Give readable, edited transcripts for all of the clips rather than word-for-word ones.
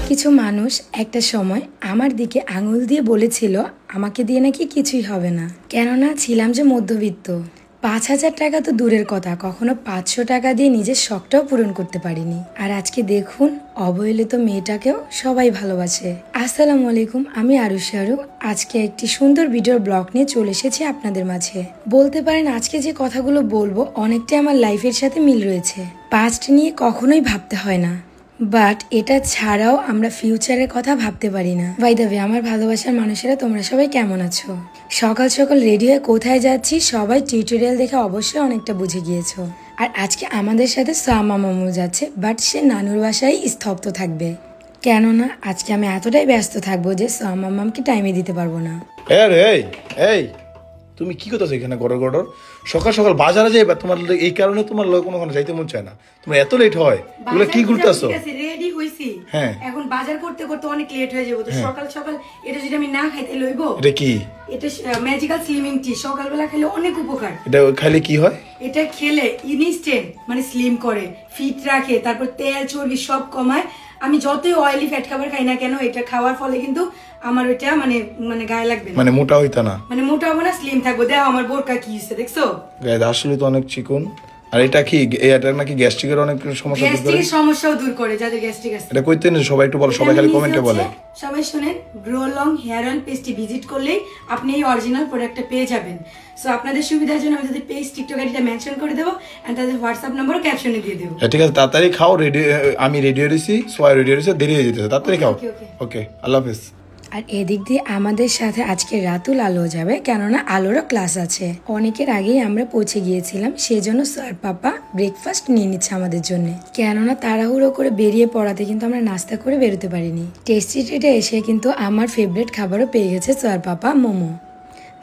কিছু মানুষ একটা সময় আমার দিকে আঙুল দিয়ে বলেছিল আমাকে দিয়ে নাকি কিছুই হবে না, কেননা ছিলাম যে মধ্যবিত্ত। ৫,০০০ টাকা তো দূরের কথা, কখনো ৫০০ টাকা দিয়ে নিজের শখটাও পূরণ করতে পারিনি। আর আজকে দেখুন, অবহেলিত মেয়েটাকেও সবাই ভালোবাসে। আসসালামু আলাইকুম, আমি আরু। আজকে একটি সুন্দর ভিডিওর ব্লগ নিয়ে চলে এসেছি আপনাদের মাঝে। বলতে পারেন আজকে যে কথাগুলো বলবো অনেকটাই আমার লাইফের সাথে মিল রয়েছে। পাস্ট নিয়ে কখনোই ভাবতে হয় না, বাট এটা ছাড়াও আমরা ফিউচারের কথা ভাবতে পারি না। বাই দ্য ওয়ে, আমার ভালোবাসার মানুষেরা তোমরা সবাই কেমন আছো? সকাল সকাল রেডি হয়ে কোথায় যাচ্ছি সবাই টিউটোরিয়াল দেখে অবশ্যই অনেকটা বুঝে গিয়েছো। আর আজকে আমাদের সাথে সামা মামু যাচ্ছে, বাট সে নানুর বাসায় স্তব্ধ থাকবে, কেননা আজকে আমি এতটাই ব্যস্ত থাকবো যে সামা মামকে টাইমে দিতে পারবো না। এই তুমি কি করতেছো এখানে গড়র গড়র? সকাল সকাল বাজারে যাইবা, তোমার এই কারণে তোমার কোনোখানে যাইতে মন চায় না, তোমার এত লেট হয়? এগুলো কি করতেছো? রেডি হইছি, হ্যাঁ এখন বাজার করতে করতে অনেক লেট হয়ে যাবে। তো সকাল সকাল এটা যদি আমি না খাইতে লইব। এটা কি? এটা ম্যাজিক্যাল স্লিমিং টি, সকালবেলা খেলে অনেক উপকার। এটা খাইলে কি হয়? এটা খেলে ইনস্ট্যান্ট মানে স্লিম করে, ফিট রাখে, তারপর তেল চর্বি সব কমায়। আমি যতই অয়েলি ফ্যাট খাবার খাই না কেন, এটা খাওয়ার ফলে কিন্তু আমার ওইটা মানে গায়ে লাগবে না, মানে মোটা হইতা না, মানে মোটা হবো না, স্লিম থাকবো। দেখো আমার বোরকা কি হচ্ছে, দেখছো? গায়ে আসলে তো অনেক চিকন। আর এটা কি, এটা নাকি গ্যাস্ট্রিকের অনেক সমস্যা দূর করে? গ্যাস্ট্রিকের সমস্যাও দূর করে, যাদের গ্যাস্ট্রিক আছে। এটা কইতে না সবাই একটু বলো, সবাই খালি কমেন্টে বলে। সবাই শুনেন, গ্রো লং হেয়ার অয়েল পেজটি ভিজিট করলেই আপনি এই অরিজিনাল প্রোডাক্টটা পেয়ে যাবেন। সো আপনাদের সুবিধার জন্য আমি তাদের পেজ টিকটক আইডিটা মেনশন করে দেবো, এন্ড তাদের হোয়াটসঅ্যাপ নাম্বারও ক্যাপশনে দিয়ে দেবো। ঠিক আছে, তাড়াতাড়ি খাও। রেডি, আমি রেডি হয়েছি, সবাই রেডি হয়েছে, দেরি হয়ে যেতেছে, তাড়াতাড়ি খাও। ওকে, আল্লাহ হাফেজ। আর এদিক দিয়ে আমাদের সাথে আজকে রাতুল আলো যাবে, কেননা আলোরও ক্লাস আছে। অনেকের আগেই আমরা পৌঁছে গিয়েছিলাম, সেজন্য স্যার পাপা ব্রেকফাস্ট নিয়ে নিচ্ছে আমাদের জন্য, কেননা তাড়াহুড়ো করে বেরিয়ে পড়াতে কিন্তু আমরা নাস্তা করে বেরোতে পারিনি। টেস্টি ট্রিটে এসে কিন্তু আমার ফেভারিট খাবারও পেয়ে গেছে স্যার পাপা, মোমো।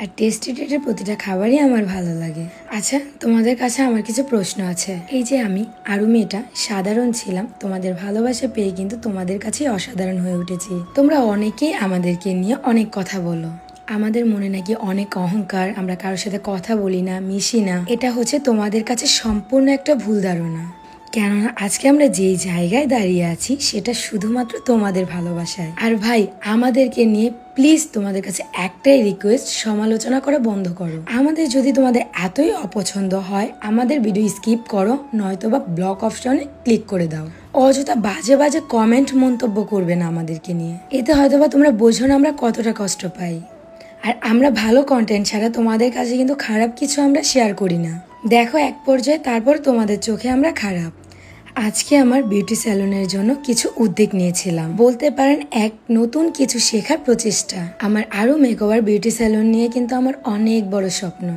আর টেস্টি ট্রিটের প্রতিটা খাবারই আমার ভালো লাগে। আচ্ছা, তোমাদের কাছে আমার কিছু প্রশ্ন আছে। এই যে আমি আরু মেয়েটা সাধারণ ছিলাম, তোমাদের ভালোবাসা পেয়ে কিন্তু তোমাদের কাছেই অসাধারণ হয়ে উঠেছি। তোমরা অনেকেই আমাদেরকে নিয়ে অনেক কথা বলো, আমাদের মনে নাকি অনেক অহংকার, আমরা কারোর সাথে কথা বলি না, মিশি না। এটা হচ্ছে তোমাদের কাছে সম্পূর্ণ একটা ভুল ধারণা, কেননা আজকে আমরা যেই জায়গায় দাঁড়িয়ে আছি সেটা শুধুমাত্র তোমাদের ভালোবাসায়। আর ভাই, আমাদেরকে নিয়ে প্লিজ তোমাদের কাছে একটাই রিকোয়েস্ট, সমালোচনা করা বন্ধ করো। আমাদের যদি তোমাদের এতই অপছন্দ হয়, আমাদের ভিডিও স্কিপ করো, নয়তোবা ব্লক অপশনে ক্লিক করে দাও। অযথা বাজে বাজে কমেন্ট মন্তব্য করবে না আমাদেরকে নিয়ে, এতে হয়তোবা তোমরা বোঝো না আমরা কতটা কষ্ট পাই। আর আমরা ভালো কন্টেন্ট ছাড়া তোমাদের কাছে কিন্তু খারাপ কিছু আমরা শেয়ার করি না। দেখো এক পর্যায়ে তারপর তোমাদের চোখে আমরা খারাপ। আজকে আমার বিউটি স্যালনের জন্য কিছু উদ্যোগ নিয়েছিলাম, বলতে পারেন এক নতুন কিছু শেখার প্রচেষ্টা। আমার আরো মেকওভার বিউটি স্যালন নিয়ে কিন্তু আমার অনেক বড় স্বপ্ন।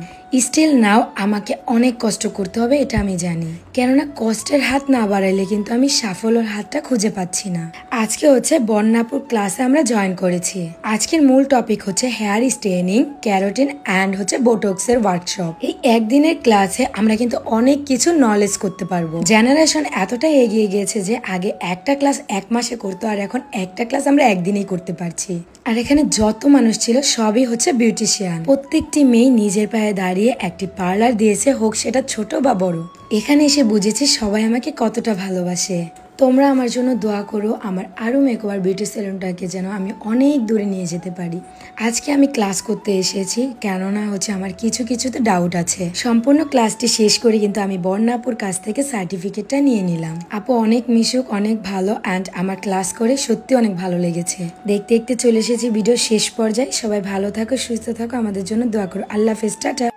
স্টিল নাও আমাকে অনেক কষ্ট করতে হবে, এটা আমি জানি, কেননা কষ্টের হাত না বাড়াইলে কিন্তু আমি সাফল্যের হাতটা খুঁজে পাচ্ছি না। আজকে হচ্ছে বন্যাপুর ক্লাসে আমরা জয়েন করেছি। আজকের মূল টপিক হচ্ছে হেয়ার স্ট্রেনিং, ক্যারোটিন অ্যান্ড হচ্ছে বোটক্সের ওয়ার্কশপ। এই একদিনের ক্লাসে আমরা কিন্তু অনেক কিছু নলেজ করতে পারবো। জেনারেশন এতটাই এগিয়ে গিয়েছে যে আগে একটা ক্লাস 1 মাসে করতো, আর এখন একটা ক্লাস আমরা একদিনেই করতে পারছি। আর এখানে যত মানুষ ছিল সবই হচ্ছে বিউটিশিয়ান। প্রত্যেকটি মেয়ে নিজের পায়ে দাঁড়িয়ে একটি পার্লার দিয়েছে, হোক সেটা ছোট বা বড়। এখানে এসে বুঝেছি সবাই আমাকে কতটা ভালোবাসে। তোমরা আমার জন্য দোয়া করো, আমার আরো মেকওভার বিউটি সেলুনটাকে যেন আমি অনেক দূরে নিয়ে যেতে পারি। আজকে আমি ক্লাস করতে এসেছি, কেননা হচ্ছে আমার কিছুতে ডাউট আছে। সম্পূর্ণ ক্লাসটি শেষ করে কিন্তু আমি বর্ণাপুর কাছ থেকে সার্টিফিকেটটা নিয়ে নিলাম। আপু অনেক মিশুক, অনেক ভালো, অ্যান্ড আমার ক্লাস করে সত্যি অনেক ভালো লেগেছে। দেখতে দেখতে চলে এসেছি ভিডিও শেষ পর্যায়ে। সবাই ভালো থাকো, সুস্থ থাকো, আমাদের জন্য দোয়া করো। আল্লাহ হাফেজ, টাটা।